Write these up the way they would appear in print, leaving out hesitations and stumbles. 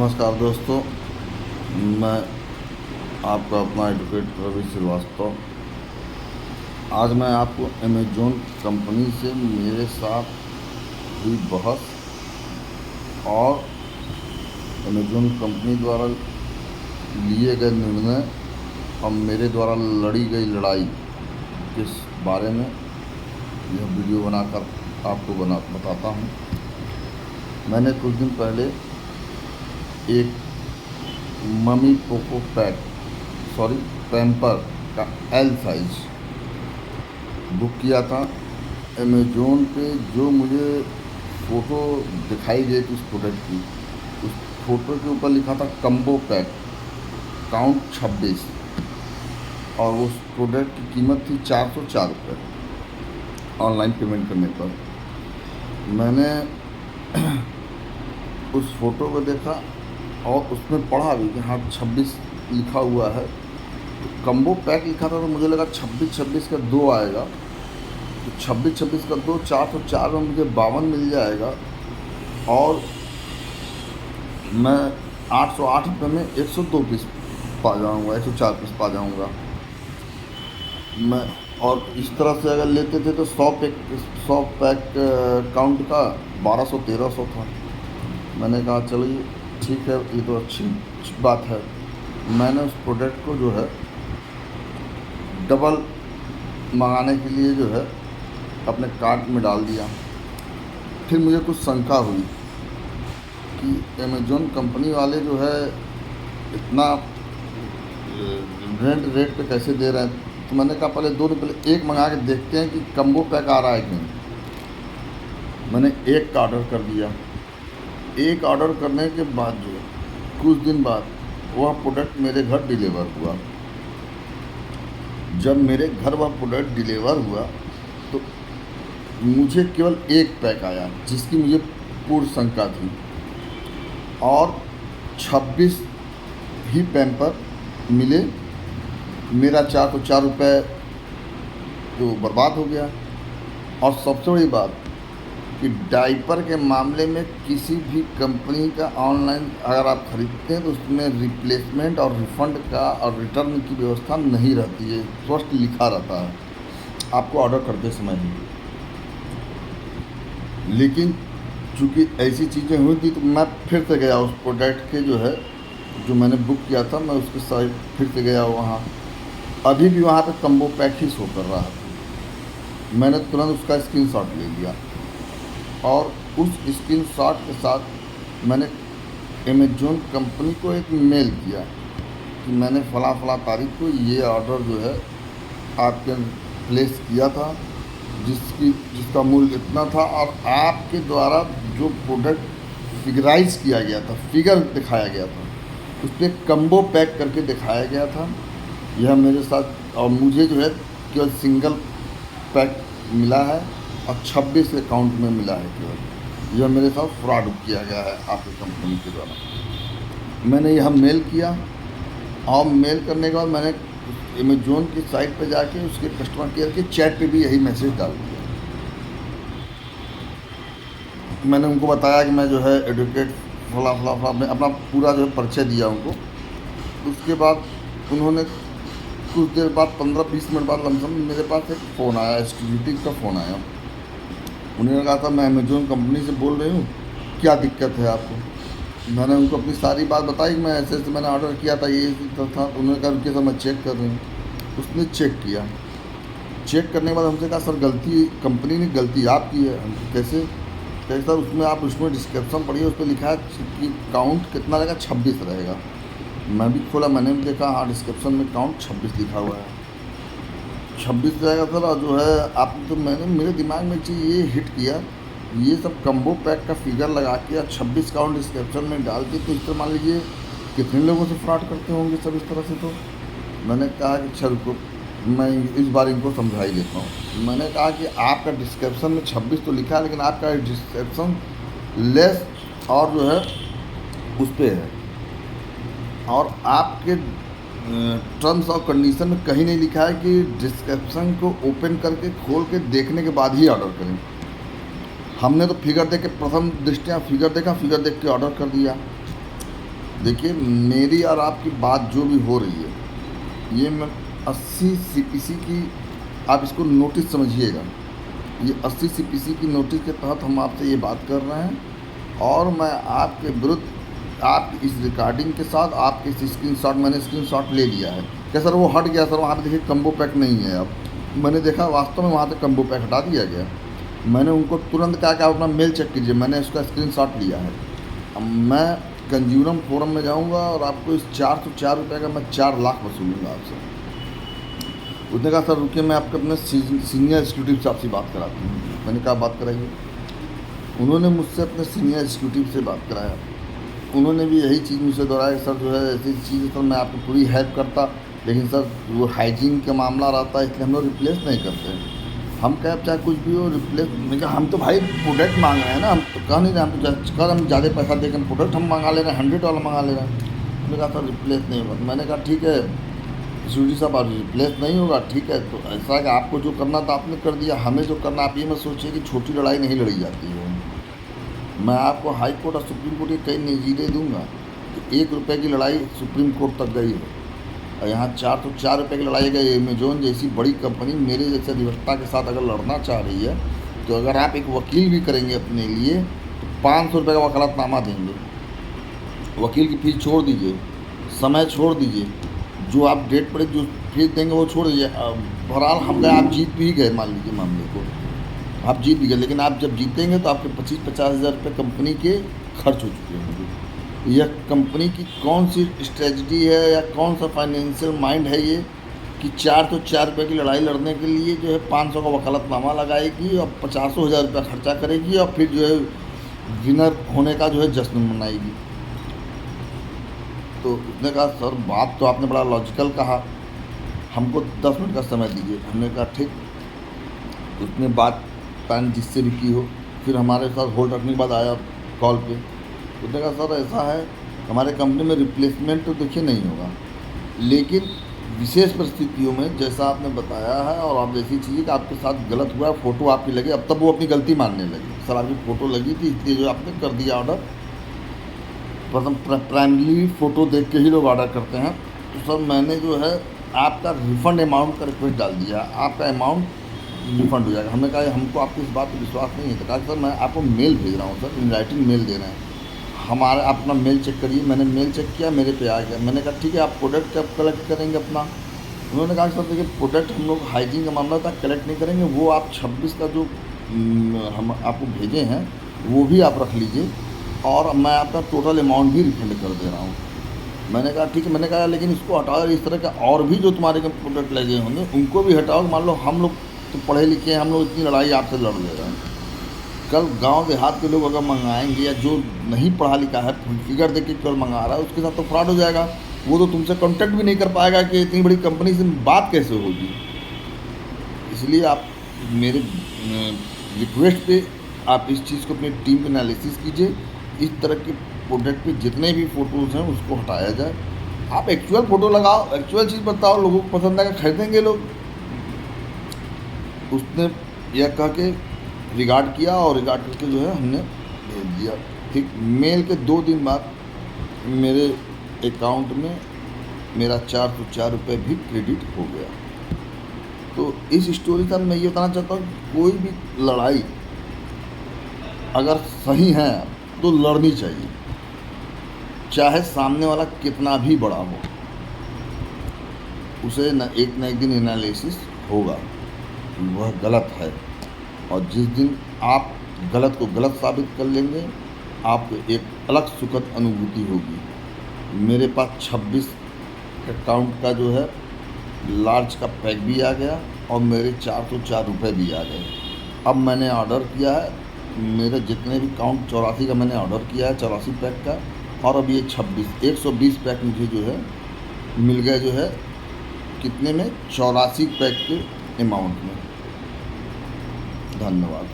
नमस्कार दोस्तों, मैं आपका अपना एडवोकेट रवि श्रीवास्तव। आज मैं आपको अमेज़ॉन कंपनी से मेरे साथ हुई बहस और अमेज़ॉन कंपनी द्वारा लिए गए निर्णय और मेरे द्वारा लड़ी गई लड़ाई के बारे में यह वीडियो बनाकर आपको बताता हूँ। मैंने कुछ दिन पहले एक मम्मी पोको पैम्पर का एल साइज बुक किया था अमेज़ॉन पे। जो मुझे फ़ोटो दिखाई गई थी उस प्रोडक्ट की, उस फोटो के ऊपर लिखा था कम्बो पैक काउंट 26 और उस प्रोडक्ट की कीमत थी 404 रुपये ऑनलाइन पेमेंट करने पर। मैंने उस फ़ोटो को देखा और उसमें पढ़ा भी कि हाँ 26 लिखा हुआ है। तो कम्बो पैक लिखा था तो मुझे लगा 26 का 2 आएगा, तो 26 का 2 404 में मुझे 52 मिल जाएगा और मैं 808 रुपये में 102 पीस पा जाऊँगा, 104 पीस पा जाऊँगा मैं। और इस तरह से अगर लेते थे तो 100 पैक काउंट का 1200-1300 था। मैंने कहा चलिए ठीक है, ये तो अच्छी बात है। मैंने उस प्रोडक्ट को जो है डबल मंगाने के लिए जो है अपने कार्ट में डाल दिया। फिर मुझे कुछ शंका हुई कि अमेज़ॉन कंपनी वाले जो है इतना रेट पे कैसे दे रहे हैं। तो मैंने कहा पहले 2 दिन पहले एक मंगा के देखते हैं कि कम्बो पैक आ रहा है कि नहीं। मैंने एक का ऑर्डर कर दिया। एक ऑर्डर करने के बाद जो कुछ दिन बाद वह प्रोडक्ट मेरे घर डिलीवर हुआ। जब मेरे घर वह प्रोडक्ट डिलीवर हुआ तो मुझे केवल एक पैक आया जिसकी मुझे पूर्ण शंका थी और 26 ही पैम्पर मिले। मेरा 404 रुपये तो बर्बाद हो गया। और सबसे बड़ी बात कि डायपर के मामले में किसी भी कंपनी का ऑनलाइन अगर आप ख़रीदते हैं तो उसमें रिप्लेसमेंट और रिफ़ंड का और रिटर्न की व्यवस्था नहीं रहती है, स्पष्ट लिखा रहता है आपको ऑर्डर करते समय ही। लेकिन चूँकि ऐसी चीज़ें हुई थी तो मैं फिर से गया उस प्रोडक्ट के जो मैंने बुक किया था, मैं उसके साइड फिर से गया वहाँ। अभी भी वहाँ पे कम्बो पैक ही शो कर रहा था। मैंने तुरंत उसका स्क्रीनशॉट ले लिया और उस स्क्रीनशॉट के साथ मैंने अमेज़ॉन कंपनी को एक मेल किया कि मैंने फ़लाँ तारीख को ये ऑर्डर जो है आपके प्लेस किया था जिसका मूल्य इतना था और आपके द्वारा जो प्रोडक्ट फिगराइज किया गया था, फिगर दिखाया गया था, उस पर कम्बो पैक करके दिखाया गया था। यह मेरे साथ और मुझे जो है केवल सिंगल पैक मिला है और 26 के काउंट में मिला है केवल। यह मेरे साथ फ्रॉड किया गया है आपकी कंपनी के द्वारा। मैंने यह मेल किया और मेल करने के बाद मैंने अमेज़ॉन की साइट पर जाके उसके कस्टमर केयर के चैट पे भी यही मैसेज डाल दिया। मैंने उनको बताया कि मैं जो है एडवोकेट फला अपना पूरा जो है परिचय दिया उनको। उसके बाद उन्होंने कुछ देर बाद 15-20 मिनट बाद लमसम मेरे पास एक फ़ोन आया, एग्जीक्यूटिव का फ़ोन आया। उन्होंने कहा था मैं अमेज़ॉन कंपनी से बोल रही हूँ, क्या दिक्कत है आपको। मैंने उनको अपनी सारी बात बताई कि मैं ऐसे मैंने ऑर्डर किया था, ये था। उन्होंने कहा रुकिए सर मैं चेक कर रही हूँ। उसने चेक किया। चेक करने के बाद हमसे कहा सर गलती कंपनी ने गलती आपकी है। हम कैसे सर उसमें आप उसमें डिस्क्रिप्शन पढ़िए, उस पर लिखा है कि काउंट कितना रहेगा, 26 रहेगा। मैं भी खोला, मैंने भी देखा हाँ डिस्क्रिप्शन में काउंट 26 लिखा हुआ है, 26 रहेगा सर। और जो है आप तो मैंने मेरे दिमाग में चीज़ ये हिट किया, ये सब कम्बो पैक का फिगर लगा के 26 काउंट डिस्क्रिप्शन में डाल के तो इस तरह मान लीजिए कितने लोगों से फ्रॉड करते होंगे सब इस तरह से। तो मैंने कहा कि चल को मैं इस बार इनको समझा ही देता हूँ। मैंने कहा कि आपका डिस्क्रिप्शन में 26 तो लिखा है लेकिन आपका डिस्क्रिप्शन लेस और जो है उस पर है और आपके टर्म्स और कंडीशन में कहीं नहीं लिखा है कि डिस्क्रिप्शन को ओपन करके खोल के देखने के बाद ही ऑर्डर करें। हमने तो फिगर देख के प्रथम दृष्टया फिगर देखा, फिगर देख के ऑर्डर कर दिया। देखिए, मेरी और आपकी बात जो भी हो रही है, ये मैं 80 सीपीसी की, आप इसको नोटिस समझिएगा, ये 80 सीपीसी की नोटिस के तहत हम आपसे ये बात कर रहे हैं। और मैं आपके विरुद्ध, आप इस रिकॉर्डिंग के साथ आपके स्क्रीनशॉट, मैंने स्क्रीनशॉट ले लिया है। क्या सर वो हट गया सर? वहाँ पे देखिए कम्बो पैक नहीं है। अब मैंने देखा वास्तव में वहाँ से कम्बो पैक हटा दिया गया। मैंने उनको तुरंत कहा कि आप अपना मेल चेक कीजिए, मैंने उसका स्क्रीनशॉट लिया है। अब मैं कंज्यूमर फोरम में जाऊंगा और आपको इस 404 रुपये का मैं 4 लाख वसूलूंगा आपसे। उसने कहा सर रुकिए, मैं आपके अपने सीनियर एग्जीक्यूटिव से आपसे बात कराती हूँ। मैंने कहा बात कराइए। उन्होंने मुझसे अपने सीनियर एग्जीक्यूटिव से बात कराया। उन्होंने भी यही चीज़ मुझसे दोहराया कि सर जो है ऐसी चीज़ सर मैं आपको पूरी हेल्प करता, लेकिन सर वो हाइजीन का मामला रहता है, इसलिए हम लोग रिप्लेस नहीं करते। हम कहे चाहे कुछ भी हो रिप्लेस, मैं कहा हम तो भाई प्रोडक्ट मांग रहे हैं ना, हम तो कह नहीं रहे, हम तो कल हम ज़्यादा पैसा देकर प्रोडक्ट हम मंगा ले रहे हैं, 100 वाला मंगा ले रहे हैं। मैंने कहा सर रिप्लेस नहीं होगा। मैंने कहा ठीक है सूरी साहब, आप रिप्लेस नहीं होगा, ठीक है। तो ऐसा है कि आपको जो करना था आपने कर दिया, हमें जो करना, आप ये मत सोचिए कि छोटी लड़ाई नहीं लड़ी जाती है। मैं आपको हाई कोर्ट और सुप्रीम कोर्ट के कई नज़ीरे दूंगा कि 1 रुपये की लड़ाई सुप्रीम कोर्ट तक गई है, और यहाँ 404 रुपये की लड़ाई गई। अमेजोन जैसी बड़ी कंपनी मेरे जैसे अधिवक्ता के साथ अगर लड़ना चाह रही है, तो अगर आप एक वकील भी करेंगे अपने लिए तो 500 रुपये का वकालतनामा देंगे। वकील की फीस छोड़ दीजिए, समय छोड़ दीजिए, जो आप डेट पर जो फीस देंगे वो छोड़ दीजिए। बहरहाल हम गए, आप जीत भी गए, मान लीजिए मामले को आप जीत भी गए, लेकिन आप जब जीतेंगे तो आपके 25-50 हज़ार रुपये कंपनी के खर्च हो चुके होंगे। यह कंपनी की कौन सी स्ट्रेटजी है या कौन सा फाइनेंशियल माइंड है ये कि 404 रुपये की लड़ाई लड़ने के लिए जो है 500 का वकालतनामा लगाएगी और 50,000 रुपया खर्चा करेगी और फिर जो है विनर होने का जो है जश्न मनाएगी। तो उसने कहा सर बात तो आपने बड़ा लॉजिकल कहा, हमको 10 मिनट का समय दीजिए। हमने कहा ठीक। उसने बात जिससे भी की हो, फिर हमारे साथ होल्ड रखने के बाद आया कॉल पे। उसने कहा सर ऐसा है हमारे कंपनी में रिप्लेसमेंट तो देखिए नहीं होगा, लेकिन विशेष परिस्थितियों में जैसा आपने बताया है और आप जैसी चीज़ें कि आपके साथ गलत हुआ, फ़ोटो आपकी लगी, अब तब वो अपनी गलती मानने लगी। सर आपकी फ़ोटो लगी थी इसलिए जो आपने कर दिया ऑर्डर। प्रथम प्राइमरी फ़ोटो देख के ही लोग ऑर्डर करते हैं। तो सर मैंने जो है आपका रिफ़ंड अमाउंट का रिक्वेस्ट डाल दिया, आपका अमाउंट रिफ़ंड हो जाएगा। हमने कहा हमको आपकी इस बात पर विश्वास नहीं है। तो कहा सर मैं आपको मेल भेज रहा हूँ सर, इन राइटिंग मेल दे रहे हैं, हमारा अपना मेल चेक करिए। मैंने मेल चेक किया, मेरे पे आ गया। मैंने कहा ठीक है आप प्रोडक्ट कब कलेक्ट करेंगे अपना? उन्होंने कहा सर देखिए प्रोडक्ट हम लोग हाइजीन का मामला था कलेक्ट नहीं करेंगे, वो आप 26 का जो हम आपको भेजे हैं वो भी आप रख लीजिए और मैं आपका टोटल अमाउंट भी रिफंड कर दे रहा हूँ। मैंने कहा ठीक है। मैंने कहा लेकिन इसको हटाओ, इस तरह के और भी जो तुम्हारे प्रोडक्ट लगे होंगे उनको भी हटाओ। मान लो हम लोग तो पढ़े लिखे हैं, हम लोग इतनी लड़ाई आपसे लड़ ले रहे हैं, कल गांव देहात के लोग अगर मंगाएंगे या जो नहीं पढ़ा लिखा है फिगर देख के कल मंगा रहा है उसके साथ तो फ्रॉड हो जाएगा। वो तो तुमसे कांटेक्ट भी नहीं कर पाएगा कि इतनी बड़ी कंपनी से बात कैसे होगी। इसलिए आप मेरे रिक्वेस्ट पे आप इस चीज़ को अपनी टीम में एनालिसिस कीजिए, इस तरह के प्रोडक्ट पे जितने भी फ़ोटोज़ हैं उसको हटाया जाए। आप एक्चुअल फ़ोटो लगाओ, एक्चुअल चीज़ बताओ, लोगों को पसंद आएगा, खरीदेंगे लोग। उसने यह कह के रिगार्ड किया और रिगार्ड करके जो है हमने भेज दिया। ठीक मेल के 2 दिन बाद मेरे अकाउंट में मेरा 404 रुपये भी क्रेडिट हो गया। तो इस स्टोरी का मैं ये बताना चाहता हूँ कोई भी लड़ाई अगर सही है तो लड़नी चाहिए, चाहे सामने वाला कितना भी बड़ा हो, उसे न एक दिन एनालिसिस होगा वह गलत है। और जिस दिन आप गलत को गलत साबित कर लेंगे आपको एक अलग सुखद अनुभूति होगी। मेरे पास 26 अकाउंट का जो है लार्ज का पैक भी आ गया और मेरे 404 रुपये भी आ गए। अब मैंने ऑर्डर किया है, मेरे जितने भी काउंट 84 का मैंने ऑर्डर किया है 84 पैक का, और अब ये 120 पैक मुझे जो है मिल गए, जो है कितने में 84 पैक के अमाउंट में। धन्यवाद।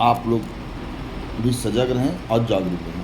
आप लोग भी सजग रहें और जागरूक रहें।